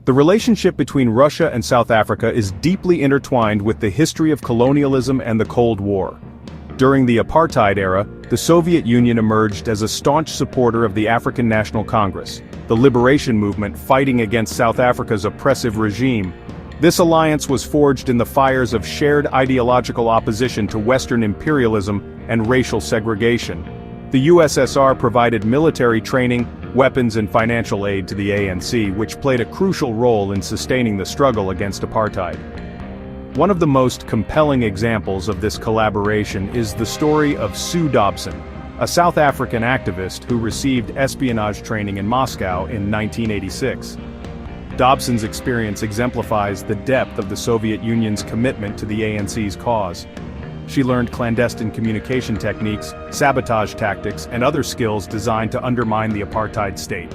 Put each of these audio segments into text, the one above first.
The relationship between Russia and South Africa is deeply intertwined with the history of colonialism and the Cold War. During the Apartheid era, the Soviet Union emerged as a staunch supporter of the African National Congress, the liberation movement fighting against South Africa's oppressive regime. This alliance was forged in the fires of shared ideological opposition to Western imperialism and racial segregation. The USSR provided military training, weapons and financial aid to the ANC, which played a crucial role in sustaining the struggle against apartheid. One of the most compelling examples of this collaboration is the story of Sue Dobson, a South African activist who received espionage training in Moscow in 1986. Dobson's experience exemplifies the depth of the Soviet Union's commitment to the ANC's cause. She learned clandestine communication techniques, sabotage tactics, and other skills designed to undermine the apartheid state.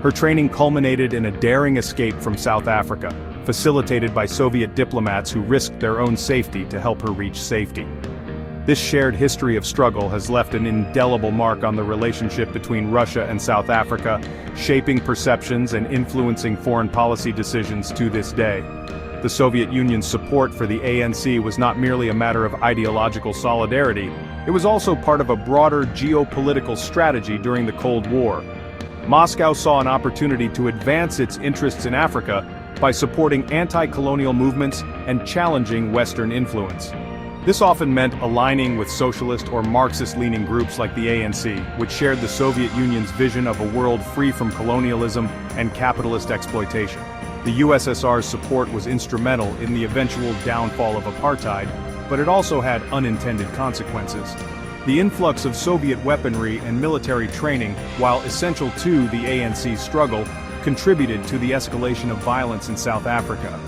Her training culminated in a daring escape from South Africa, facilitated by Soviet diplomats who risked their own safety to help her reach safety. This shared history of struggle has left an indelible mark on the relationship between Russia and South Africa, shaping perceptions and influencing foreign policy decisions to this day. The Soviet Union's support for the ANC was not merely a matter of ideological solidarity, it was also part of a broader geopolitical strategy during the Cold War. Moscow saw an opportunity to advance its interests in Africa by supporting anti-colonial movements and challenging Western influence. This often meant aligning with socialist or Marxist-leaning groups like the ANC, which shared the Soviet Union's vision of a world free from colonialism and capitalist exploitation. The USSR's support was instrumental in the eventual downfall of apartheid, but it also had unintended consequences. The influx of Soviet weaponry and military training, while essential to the ANC's struggle, contributed to the escalation of violence in South Africa.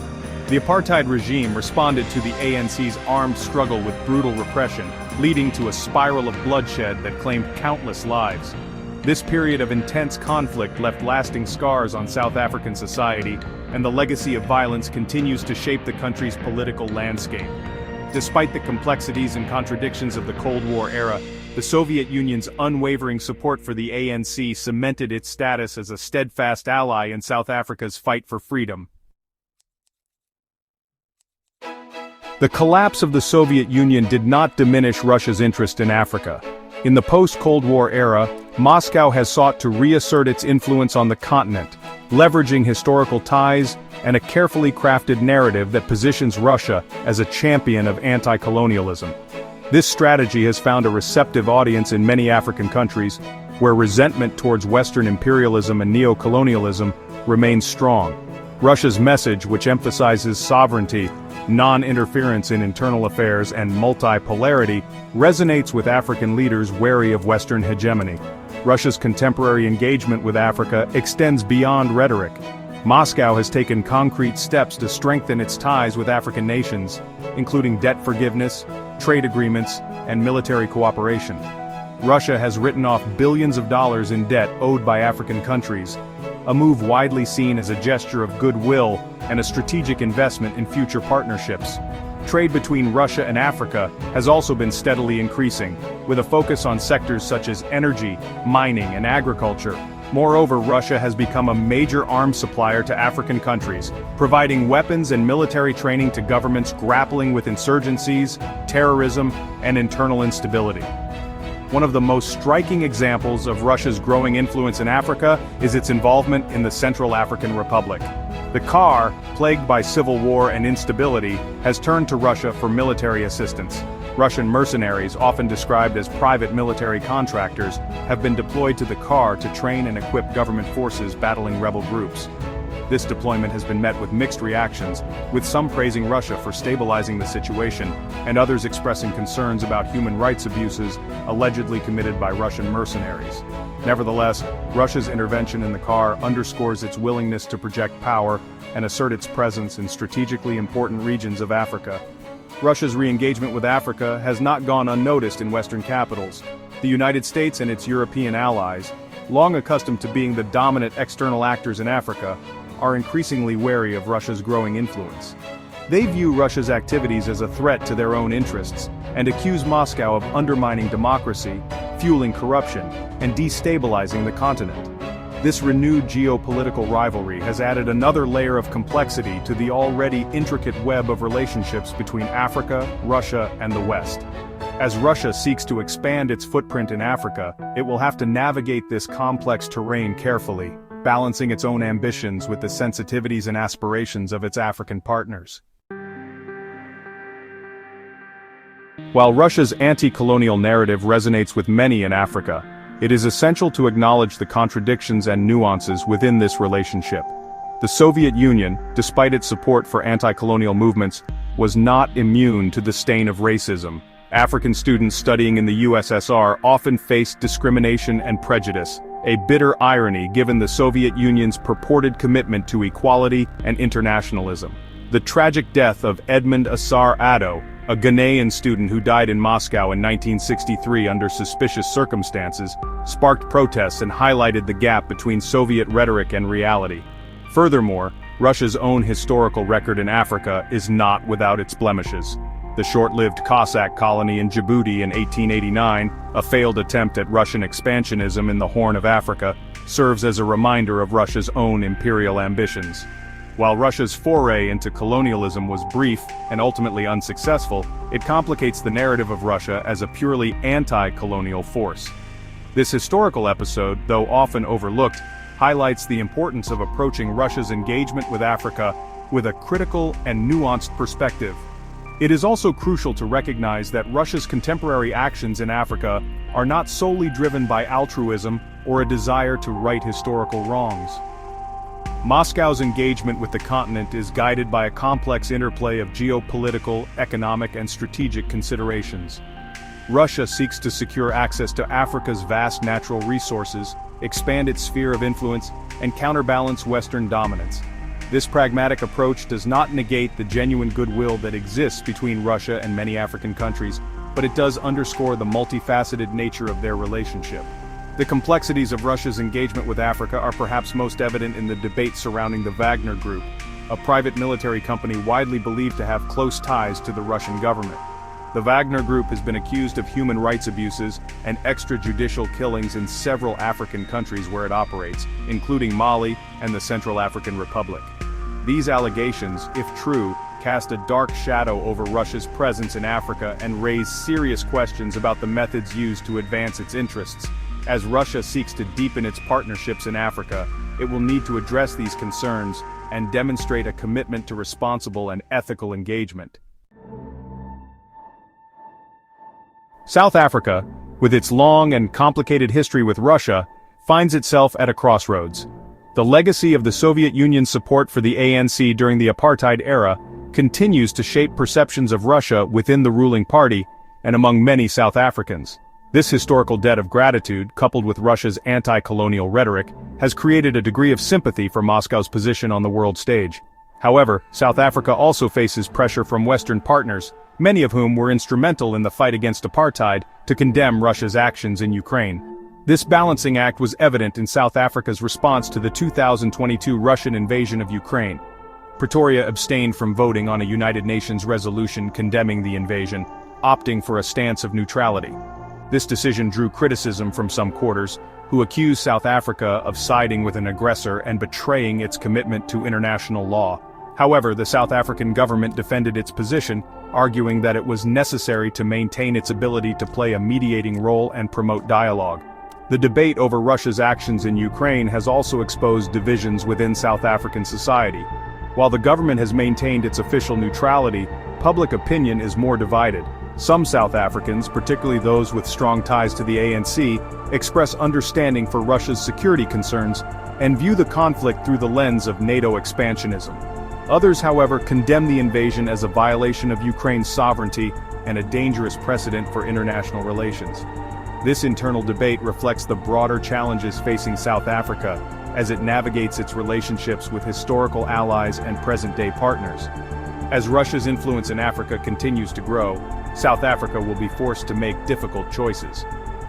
The apartheid regime responded to the ANC's armed struggle with brutal repression, leading to a spiral of bloodshed that claimed countless lives. This period of intense conflict left lasting scars on South African society, and the legacy of violence continues to shape the country's political landscape. Despite the complexities and contradictions of the Cold War era, the Soviet Union's unwavering support for the ANC cemented its status as a steadfast ally in South Africa's fight for freedom. The collapse of the Soviet Union did not diminish Russia's interest in Africa. In the post-Cold War era, Moscow has sought to reassert its influence on the continent, leveraging historical ties and a carefully crafted narrative that positions Russia as a champion of anti-colonialism. This strategy has found a receptive audience in many African countries, where resentment towards Western imperialism and neo-colonialism remains strong. Russia's message, which emphasizes sovereignty, non-interference in internal affairs, and multipolarity, resonates with African leaders wary of Western hegemony. Russia's contemporary engagement with Africa extends beyond rhetoric. Moscow has taken concrete steps to strengthen its ties with African nations, including debt forgiveness, trade agreements, and military cooperation. Russia has written off billions of dollars in debt owed by African countries, a move widely seen as a gesture of goodwill and a strategic investment in future partnerships. Trade between Russia and Africa has also been steadily increasing, with a focus on sectors such as energy, mining, and agriculture. Moreover, Russia has become a major arms supplier to African countries, providing weapons and military training to governments grappling with insurgencies, terrorism, and internal instability. One of the most striking examples of Russia's growing influence in Africa is its involvement in the Central African Republic. The CAR, plagued by civil war and instability, has turned to Russia for military assistance. Russian mercenaries, often described as private military contractors, have been deployed to the CAR to train and equip government forces battling rebel groups. This deployment has been met with mixed reactions, with some praising Russia for stabilizing the situation, and others expressing concerns about human rights abuses allegedly committed by Russian mercenaries. Nevertheless, Russia's intervention in the CAR underscores its willingness to project power and assert its presence in strategically important regions of Africa. Russia's re-engagement with Africa has not gone unnoticed in Western capitals. The United States and its European allies, long accustomed to being the dominant external actors in Africa, are increasingly wary of Russia's growing influence. They view Russia's activities as a threat to their own interests, and accuse Moscow of undermining democracy, fueling corruption, and destabilizing the continent. This renewed geopolitical rivalry has added another layer of complexity to the already intricate web of relationships between Africa, Russia, and the West. As Russia seeks to expand its footprint in Africa, it will have to navigate this complex terrain carefully, balancing its own ambitions with the sensitivities and aspirations of its African partners. While Russia's anti-colonial narrative resonates with many in Africa, it is essential to acknowledge the contradictions and nuances within this relationship. The Soviet Union, despite its support for anti-colonial movements, was not immune to the stain of racism. African students studying in the USSR often faced discrimination and prejudice, a bitter irony given the Soviet Union's purported commitment to equality and internationalism. The tragic death of Edmund Asar Addo, a Ghanaian student who died in Moscow in 1963 under suspicious circumstances, sparked protests and highlighted the gap between Soviet rhetoric and reality. Furthermore, Russia's own historical record in Africa is not without its blemishes. The short-lived Cossack colony in Djibouti in 1889, a failed attempt at Russian expansionism in the Horn of Africa, serves as a reminder of Russia's own imperial ambitions. While Russia's foray into colonialism was brief and ultimately unsuccessful, it complicates the narrative of Russia as a purely anti-colonial force. This historical episode, though often overlooked, highlights the importance of approaching Russia's engagement with Africa with a critical and nuanced perspective. It is also crucial to recognize that Russia's contemporary actions in Africa are not solely driven by altruism or a desire to right historical wrongs. Moscow's engagement with the continent is guided by a complex interplay of geopolitical, economic, and strategic considerations. Russia seeks to secure access to Africa's vast natural resources, expand its sphere of influence, and counterbalance Western dominance. This pragmatic approach does not negate the genuine goodwill that exists between Russia and many African countries, but it does underscore the multifaceted nature of their relationship. The complexities of Russia's engagement with Africa are perhaps most evident in the debate surrounding the Wagner Group, a private military company widely believed to have close ties to the Russian government. The Wagner Group has been accused of human rights abuses and extrajudicial killings in several African countries where it operates, including Mali and the Central African Republic. These allegations, if true, cast a dark shadow over Russia's presence in Africa and raise serious questions about the methods used to advance its interests. As Russia seeks to deepen its partnerships in Africa, it will need to address these concerns and demonstrate a commitment to responsible and ethical engagement. South Africa, with its long and complicated history with Russia, finds itself at a crossroads. The legacy of the Soviet Union's support for the ANC during the Apartheid era continues to shape perceptions of Russia within the ruling party and among many South Africans. This historical debt of gratitude, coupled with Russia's anti-colonial rhetoric, has created a degree of sympathy for Moscow's position on the world stage. However, South Africa also faces pressure from Western partners, many of whom were instrumental in the fight against apartheid, to condemn Russia's actions in Ukraine. This balancing act was evident in South Africa's response to the 2022 Russian invasion of Ukraine. Pretoria abstained from voting on a United Nations resolution condemning the invasion, opting for a stance of neutrality. This decision drew criticism from some quarters, who accused South Africa of siding with an aggressor and betraying its commitment to international law. However, the South African government defended its position, arguing that it was necessary to maintain its ability to play a mediating role and promote dialogue. The debate over Russia's actions in Ukraine has also exposed divisions within South African society. While the government has maintained its official neutrality, public opinion is more divided. Some South Africans, particularly those with strong ties to the ANC, express understanding for Russia's security concerns and view the conflict through the lens of NATO expansionism. Others, however, condemn the invasion as a violation of Ukraine's sovereignty and a dangerous precedent for international relations. This internal debate reflects the broader challenges facing South Africa as it navigates its relationships with historical allies and present-day partners. As Russia's influence in Africa continues to grow, South Africa will be forced to make difficult choices.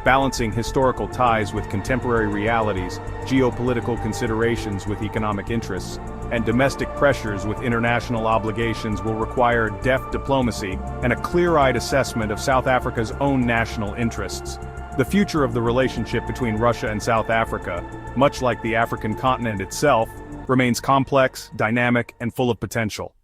Balancing historical ties with contemporary realities, geopolitical considerations with economic interests, and domestic pressures with international obligations will require deft diplomacy and a clear-eyed assessment of South Africa's own national interests. The future of the relationship between Russia and South Africa, much like the African continent itself, remains complex, dynamic, and full of potential.